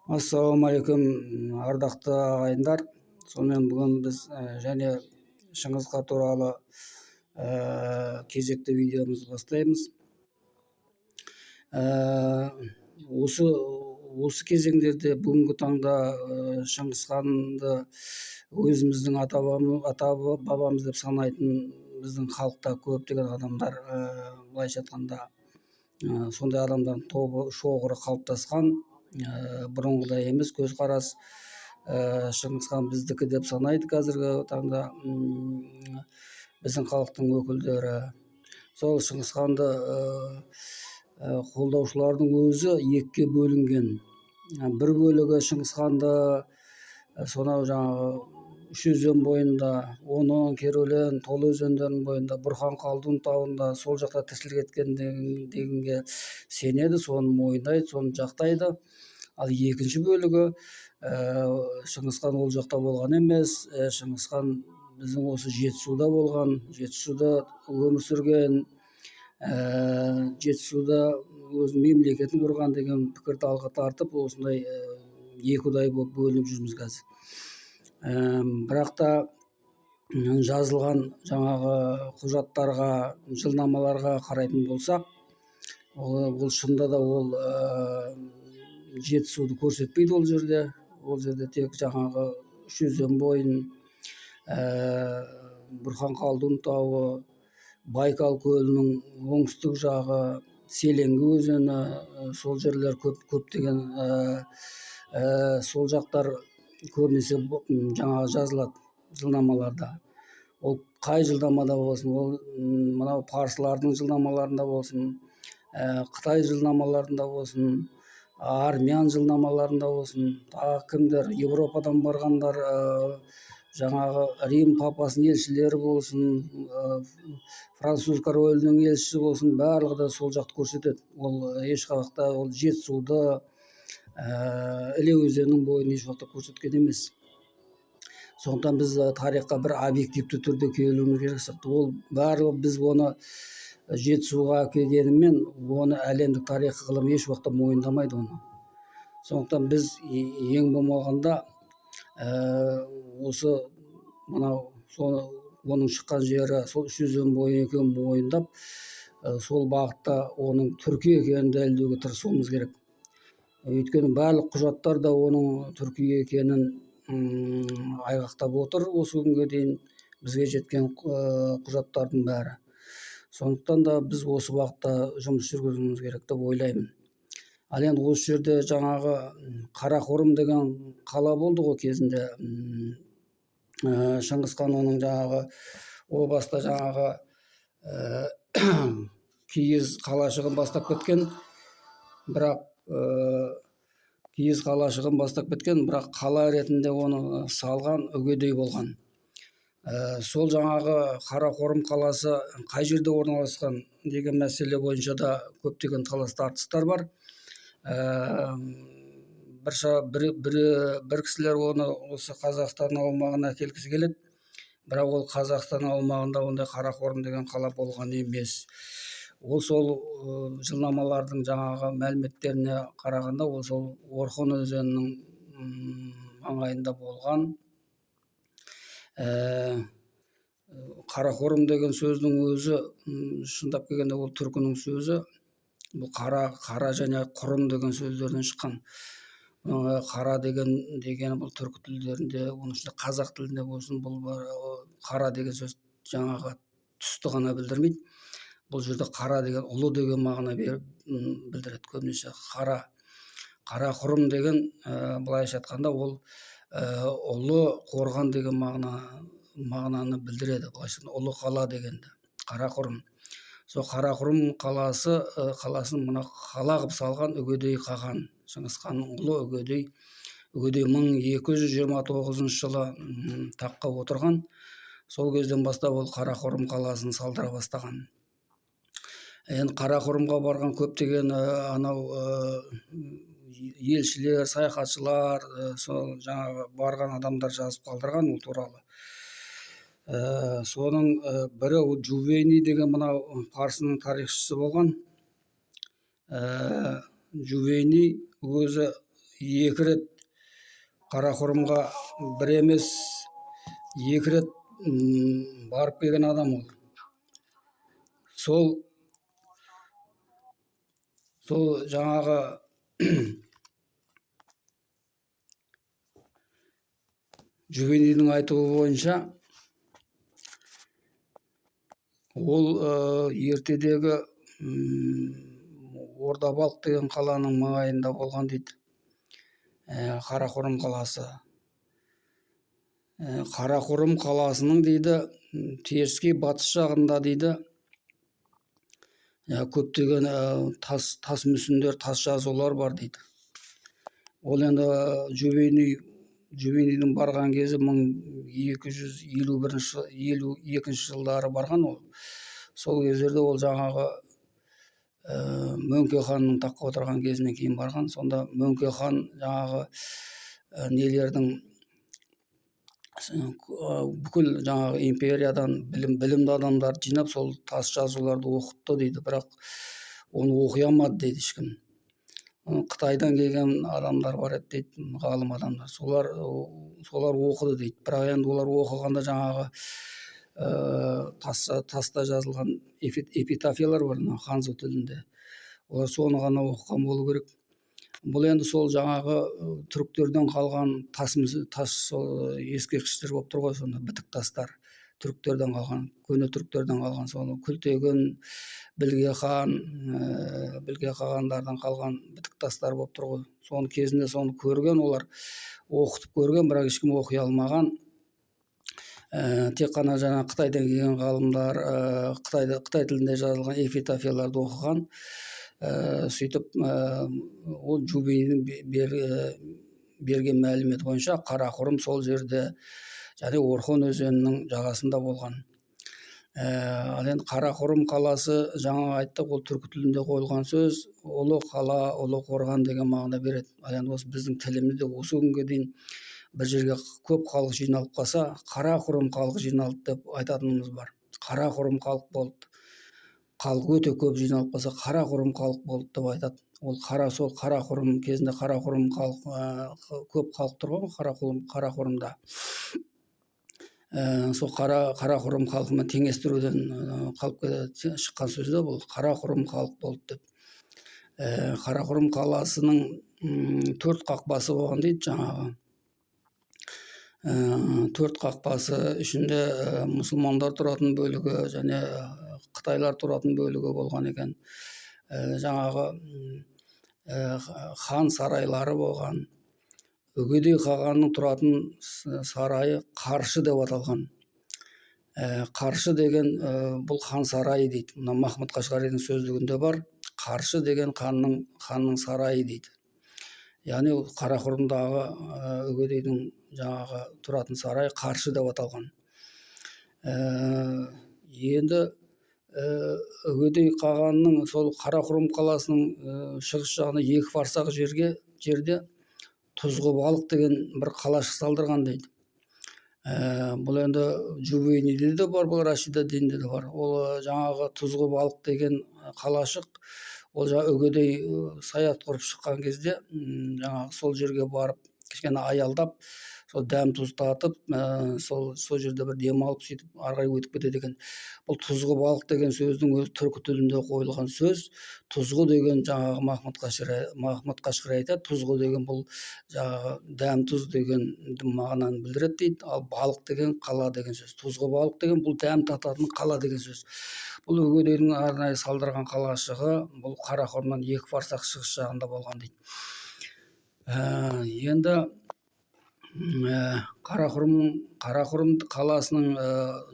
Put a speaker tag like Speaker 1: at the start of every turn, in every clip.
Speaker 1: Ассалаумағалейкум, ардақты ағайындар. Сонымен бүгін біз және Шыңғысқа туралы кезекті видеомызды бастаймыз. Осы кезеңдерде бүгінгі таңда Шыңғысханды өзіміздің ата бабамыз деп санайтын біздің халықта көптеген адамдар, былайша айтқанда сондай адамдардың тобы шоғыры қалыптасқан. Бұрынғыдай емес көзқарас. Шыңғысхан біздікі деп санайды қазіргі таңда біздің халықтың өкілдері. Сол Шыңғысханды қолдаушылардың өзі екіге бөлінген. Бір бөлігі Шыңғысханды сонау жаңағы үш өзен бойында, Онон, Керөлен, Толы өзендерінің бойында, Бұрхан Қалдун тауында сол жақта тіршілік еткен дегенге сенеді, соны мойындайды, соны жақтайды. Ал екінші бөлігі Шыңғысхан ол жақта болған емес. Шыңғысхан біздің осы Жетісуда болған, Жетісуда өмір сүрген, Жетісуда өз мемлекетін құрған деген пікірді алға тартып, осындай екіұдай болып бөлініп жүрміз қазір. Бірақ та жазылған жаңағы құжаттарға, жылнамаларға қарайтын болсақ, ол шынында да ол Жетісуды көрсетпейді ол жерде. Ол жерде тек жаңағы үш өзен бойын, Бұрхан Қалдун тауы, Байкал көлінің оңтүстік жағы, Селенгі өзені, сол жерлер көптеген сол жақтар көбінесе жаңағы жазылады жылнамаларда. Ол қай жылнамада болсын, ол мынау парсылардың жылнамаларында болсын, Қытай жылнамаларында болсын, армян жылнамаларында болсын, тағы кімдер, Европадан барғандар, жаңағы Рим папасының елшілері болсын, француз королінің елшісі болсын, барлығы да сол жақты көрсетеді. Ол ешқақта ол Жетісуды, Іле өзенінің бойын еш уақытта көрсеткен емес. Сондықтан біз тарихқа бір объективті түрде келуіміз керек сияқты. Ол барлығы біз оны Жетісуға келгенімен, оны әлемдік тарих ғылым еш уақытта мойындамайды оны. Сондықтан біз ең болмағанда осы мынау оның шыққан жері сол үш өзен бойы екенін мойындап, сол бағытта оның түркі екенін дәлелдеуге тырысуымыз керек. Өйткені барлық құжаттар да оның түркі екенін айғақтап отыр осы күнге дейін бізге жеткен құжаттардың бәрі. Сондықтан да біз осы бағытта жұмыс жүргізуіміз керек деп ойлаймын. Ал енді осы жерде жаңағы Қарақорым деген қала болды ғой кезінде. Шыңғысхан оның жаңағы о баста жаңағы киіз қалашығын бастап кеткен, бірақ қала ретінде оны салған үгедей болған. Сол жаңағы Қарақорым қаласы қай жерде орналасқан деген мәселе бойынша да көптеген талас тартыстар бар. Бір кісілер оны осы Қазақстан аумағына әкелгісі келеді, бірақ ол Қазақстан аумағында ондай Қарақорым деген қала болған емес. Ол сол жылнамалардың жаңағы мәліметтеріне қарағанда, ол сол Орхон өзенінің маңайында болған. Қарақорым деген сөздің өзі, шындап келгенде ол түркінің сөзі. Бұл қара және құрым деген сөздерден шыққан. Қара деген бұл түркі тілдерінде, оның ішінде қазақ тілінде болсын, бұл қара деген сөз жаңағы түсті ғана білдірмейді. Бұл жерде қара деген ұлы деген мағына білдіреді көбінесе. Қарақұрым деген былайша айтқанда ол ұлы қорған деген мағынаны білдіреді. Былайша ұлы қала дегенді, Қарақұрым. Сол Қарақұрым қаласын мына қала қылып салған үгедей қаған. Шыңғысханның ұлы үгедей 1229 жылы таққа отырған. Сол кезден бастап ол Қарақұрым қаласын салдыра бастаған. Енді Қарақұрымға барған көптеген елшілер, саяхатшылар, сол жаңағы барған адамдар жазып қалдырған ол туралы. Соның бірі Жувейни деген мынау парсының тарихшысы болған. Жувейни өзі екі рет Қарақұрымға бір емес екі рет барып келген адам ол. Сол жаңағы Жүгенейдің айтуы бойынша ол ертедегі Ордабалық деген қаланың маңайында болған дейді. Қарақұрым қаласы. Қарақұрым қаласының дейді теріскей батыс жағында дейді көптеген тас мүсіндер, тас жазулар бар дейді. Ол енді Жүгенейдің барған кезі 1252 жылдары барған ол. Сол кездерде ол жаңағы Мөңке ханның таққа отырған кезінен кейін барған. Сонда Мөңке хан жаңағы нелердің бүкіл жаңағы империядан білімді адамдар жинап сол тас жазуларды оқытты дейді, бірақ оны оқи алмады дейді ешкім. Қытайдан келген адамдар бар еді дейді, ғалым адамдар. Солар оқыды дейді. Бірақ енді олар оқығанда жаңағы таста жазылған эпитафиялар бар ханзу тілінде. Олар соны ғана оқыған болу керек. Бұл енді сол жаңағы түріктерден қалған тас ескерткіштер болып тұр ғой, сонда бітік тастар. Түріктерден қалған, көне түріктерден қалған, соны Күлтегін, Білге қағандардан қалған бітік тастар болып тұр ғой. Соны кезінде соны көрген, олар оқытып көрген, бірақ ешкім оқи алмаған. Тек қана жаңа Қытайдан келген ғалымдар Қытай тілінде жазылған эпитафияларды оқыған. Сөйтіп ол Жүгенейдің берген мәлімет бойынша Қарақұрым сол жерде, және Орхон өзенінің жағасында болған. Ал енді Қарақұрым қаласы, жаңа айттық, ол түркі тілінде қойылған сөз, ұлы қала, ұлы қорған деген мағына береді. Ал енді осы біздің тілімізде осы күнге дейін бір жерге көп халық жиналып қалса, Қарақұрым халық жиналды деп айтатынымыз бар. Қарақұрым халық болды. Халық өте көп жиналып қалса, Қарақұрым халық болды деп айтады. Ол сол Қарақұрым кезінде Қарақұрым халық көп халық тұрған Қарақұрымда. Сол Қарақұрым халқымен теңестіруден шыққан сөз де бұл. Қарақұрым халық болды деп. Қарақұрым қаласының 4 қақпасы болған дейді жаңағы. 4 қақпасы ішінде мұсылмандар тұратын бөлігі және Қытайлар тұратын бөлігі болған екен. Жаңағы хан сарайлары болған. Үгедей қағанның тұратын сарайы Қаршы деп аталған. Қаршы деген бұл хан сарайы дейді. Мына Махмұд Қашғаридың сөздігінде бар. Қаршы деген ханның сарайы дейді. Яғни Қарақұрымдағы Үгедейдің жаңағы тұратын сарайы Қаршы деп аталған. Енді Үгедей қағанның сол Қарақұрым қаласының шығыс жағына 2 фарсақ жерде Тұзғыбалық деген бір қалашық салдырған дейді. Бұл енді Жүгенейде де бар, бұл Рашид ад-Динде де бар. Ол жаңағы Тұзғыбалық деген қалашық, ол жаңағы Үгедей саят құрып шыққан кезде жаңағы сол жерге барып кішкене аялдап, сол дәм тұз татып, сол жерде бір демалып сөйтіп ары қарай өтіп кетеді екен. Бұл Тұзғыбалық деген сөздің өзі түркі тілінде қойылған сөз. Тұзғы деген жаңағы Махмұд Қашғари айтады, тұзғы деген бұл жаңағы дәм тұз деген мағынаны білдіреді дейді. Ал балық деген қала деген сөз. Тұзғыбалық деген бұл дәм тататын қала деген сөз. Бұл Үгедейдің арнайы салдырған қалашығы бұл Қарақұрымнан 2 фарсақ шығыс жағында болған дейді. Енді Қарақұрым қаласының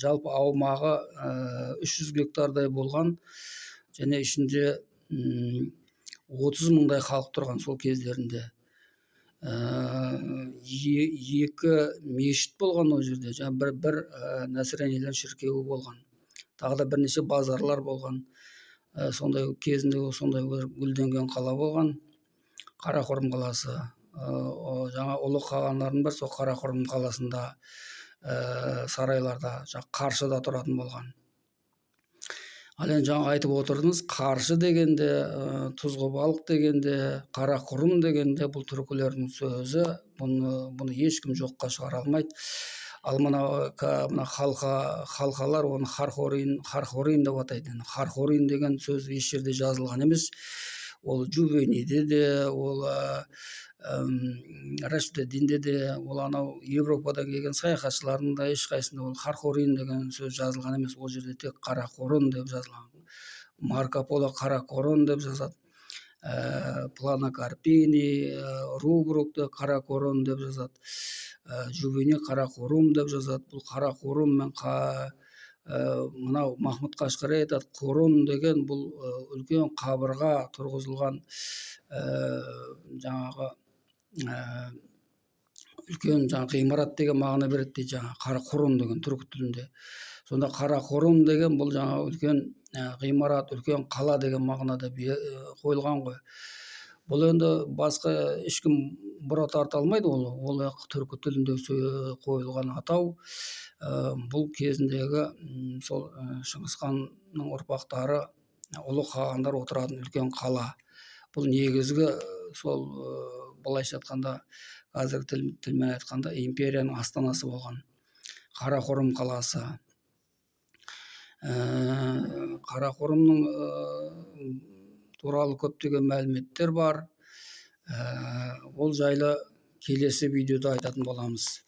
Speaker 1: жалпы аумағы 300 гектардай болған, және ішінде 30 мыңдай халық тұрған сол кездерінде. 2 мешіт болған ол жерде, жаңа бір нәсіранилер шіркеуі болған. Тағы да бірнеше базарлар болған. Сондай кезінде сондай гүлденген қала болған Қарақұрым қаласы. Жаңа ұлы қағандардың бар, сол Қарақұрым қаласында сарайларда, Қаршыда тұратын болған. Ал енді жаңа айтып отырдыңыз, қаршы дегенде, тұзғыбалық дегенде, қарақұрым дегенде бұл түркілердің сөзі. Бұны ешкім жоққа шығара алмайды. Ал мына халқалар оны хархорин деп атайды. Хархорин деген сөз еш жерде жазылған емес. Ол Жувениде де, ол Раштединде де, ол анау Европадан келген саяхатшылардың да ешқайсысында ол Хархорин деген сөз жазылған емес. Ол жерде тек Қарақорын деп жазылған. Марко Поло Қарақорын деп жазады. Плано Карпини, Рубрукты Қарақорын деп жазады. Жувени Қарақорым деп жазады. Бұл Қарақорым мен мынау Махмұд Қашқарай айтады, Қорон деген бұл үлкен қабырға тұрғызылған жаңағы үлкен ғимарат деген мағына береді дейді, жаңағы Қарақорым деген түркі тілінде. Сонда Қарақорым деген бұл жаңағы үлкен ғимарат, үлкен қала деген мағынада қойылған ғой. Бұл енді басқа ешкім бұра тарта алмайды, ол түркі тілінде қойылған атау. Бұл кезіндегі сол Шыңғыс ханның ұрпақтары, ұлы хандар отыратын үлкен қала. Бұл негізгі сол былайша айтқанда, қазіргі тілмен айтқанда, империяның астанасы болған Қарақорым қаласы. Қарақорымның туралы көптеген мәліметтер бар. Ол жайлы келесі видеода айтатын боламыз.